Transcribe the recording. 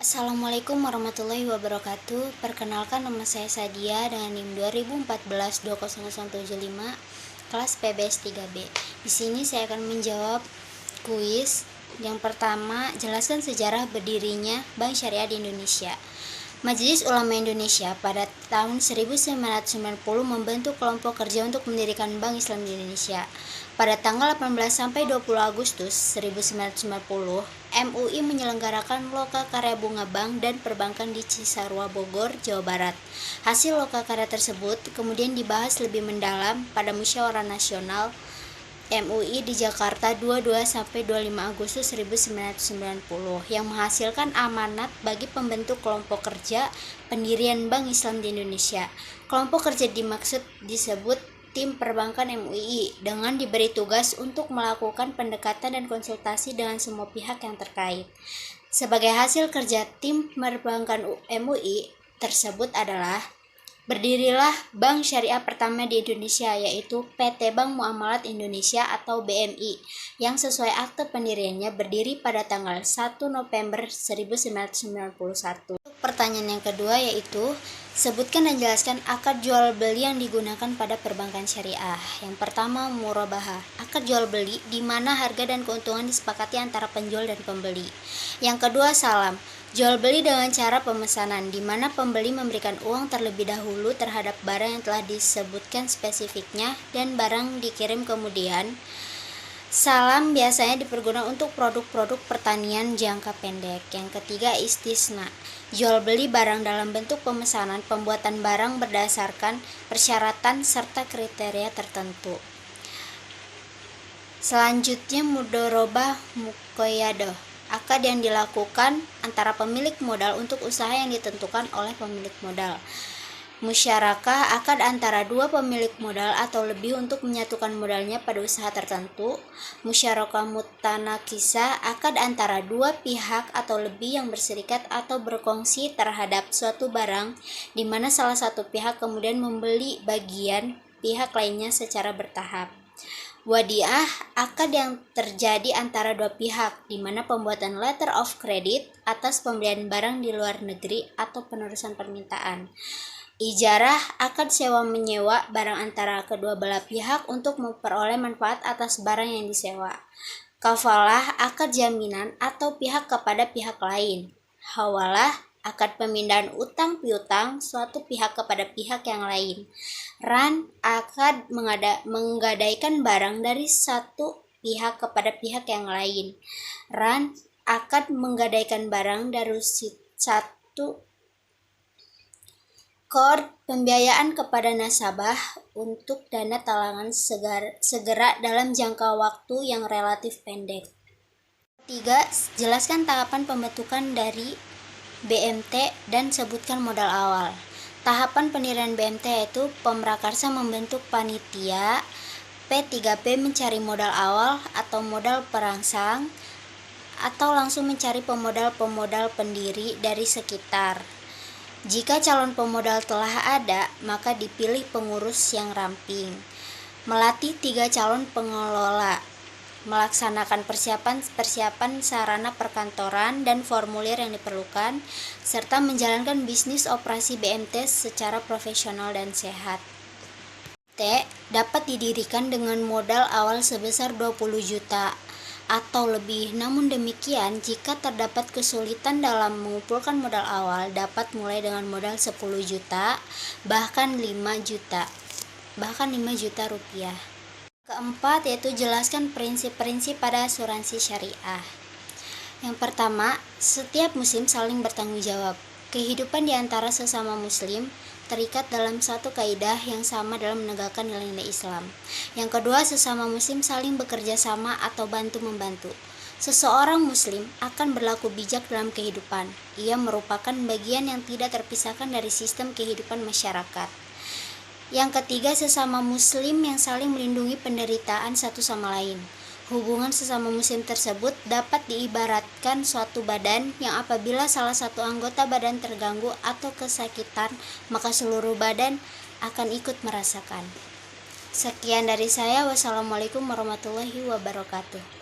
Assalamualaikum warahmatullahi wabarakatuh. Perkenalkan, nama saya Sadia dengan NIM 2014-20175 kelas PBS 3B. Di sini saya akan menjawab kuis. Yang pertama, jelaskan sejarah berdirinya Bank Syariah di Indonesia. Majelis Ulama Indonesia pada tahun 1990 membentuk kelompok kerja untuk mendirikan Bank Islam di Indonesia. Pada tanggal 18 sampai 20 Agustus 1990, MUI menyelenggarakan Lokakarya Bunga Bank dan Perbankan di Cisarua, Bogor, Jawa Barat. Hasil lokakarya tersebut kemudian dibahas lebih mendalam pada Musyawarah Nasional MUI di Jakarta 22 sampai 25 Agustus 1990 yang menghasilkan amanat bagi pembentuk kelompok kerja pendirian Bank Islam di Indonesia. Kelompok kerja disebut Tim Perbankan MUI dengan diberi tugas untuk melakukan pendekatan dan konsultasi dengan semua pihak yang terkait. Sebagai hasil kerja Tim Perbankan MUI tersebut adalah berdirilah Bank Syariah pertama di Indonesia, yaitu PT Bank Muamalat Indonesia atau BMI, yang sesuai akte pendiriannya berdiri pada tanggal 1 November 1991. Pertanyaan yang kedua yaitu, sebutkan dan jelaskan akad jual beli yang digunakan pada perbankan syariah. Yang pertama, murabahah, akad jual beli di mana harga dan keuntungan disepakati antara penjual dan pembeli. Yang kedua, salam, jual beli dengan cara pemesanan, di mana pembeli memberikan uang terlebih dahulu terhadap barang yang telah disebutkan spesifiknya dan barang dikirim kemudian. Salam biasanya dipergunakan untuk produk-produk pertanian jangka pendek. Yang ketiga, istisna, jual beli barang dalam bentuk pemesanan, pembuatan barang berdasarkan persyaratan serta kriteria tertentu. Selanjutnya, mudorobah muqayyadah, akad yang dilakukan antara pemilik modal untuk usaha yang ditentukan oleh pemilik modal. Musyarakah, akad antara dua pemilik modal atau lebih untuk menyatukan modalnya pada usaha tertentu. Musyarakah mutanakisah, akad antara dua pihak atau lebih yang berserikat atau berkongsi terhadap suatu barang, di mana salah satu pihak kemudian membeli bagian pihak lainnya secara bertahap. Wadiah, akad yang terjadi antara dua pihak, di mana pembuatan letter of credit atas pembelian barang di luar negeri atau penerusan permintaan. Ijarah, akad sewa-menyewa barang antara kedua belah pihak untuk memperoleh manfaat atas barang yang disewa. Kafalah, akad jaminan atau pihak kepada pihak lain. Hawalah, akad pemindahan utang piutang suatu pihak kepada pihak yang lain. Ran, akad menggadaikan barang dari satu pihak kepada pihak yang lain. Ran, akad menggadaikan barang dari satu. Qard, pembiayaan kepada nasabah untuk dana talangan segera dalam jangka waktu yang relatif pendek. 3. Jelaskan tahapan pembentukan dari BMT dan sebutkan modal awal. Tahapan pendirian BMT yaitu pemrakarsa membentuk panitia, P3P mencari modal awal atau modal perangsang, atau langsung mencari pemodal pendiri dari sekitar. Jika calon pemodal telah ada, maka dipilih pengurus yang ramping. Melatih 3 calon pengelola, melaksanakan persiapan sarana perkantoran dan formulir yang diperlukan, serta menjalankan bisnis operasi BMT secara profesional dan sehat. Dapat didirikan dengan modal awal sebesar 20 juta atau lebih. Namun demikian, jika terdapat kesulitan dalam mengumpulkan modal awal, dapat mulai dengan modal 10 juta, bahkan 5 juta rupiah. Keempat, yaitu jelaskan prinsip-prinsip pada asuransi syariah. Yang pertama, setiap muslim saling bertanggung jawab. Kehidupan di antara sesama muslim terikat dalam satu kaidah yang sama dalam menegakkan nilai-nilai Islam. Yang kedua, sesama muslim saling bekerja sama atau bantu-membantu. Seseorang muslim akan berlaku bijak dalam kehidupan. Ia merupakan bagian yang tidak terpisahkan dari sistem kehidupan masyarakat. Yang ketiga, sesama muslim yang saling melindungi penderitaan satu sama lain. Hubungan sesama muslim tersebut dapat diibaratkan suatu badan yang apabila salah satu anggota badan terganggu atau kesakitan, maka seluruh badan akan ikut merasakan. Sekian dari saya. Wassalamualaikum warahmatullahi wabarakatuh.